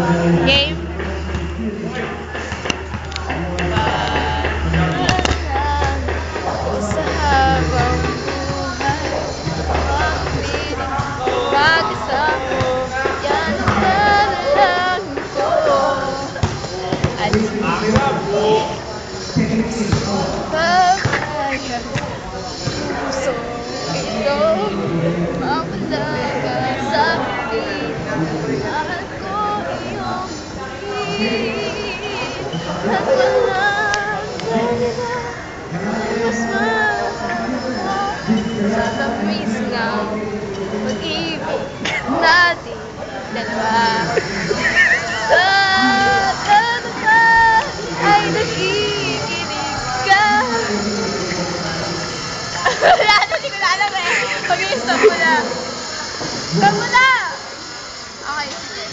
Game? Sa habang buhay, mag-isa yan ang dalangin ko. At papayag puso ito mapalaga sa akin. Mahal ko iyong higit at walang salita mas mahal sa tamis ng pag-ibig natin dalawa. Ano ba ay nakikinig ka? Wala na, di ko na alam eh. Mag-i-stop mo na. Stop mo na! Okay, sige.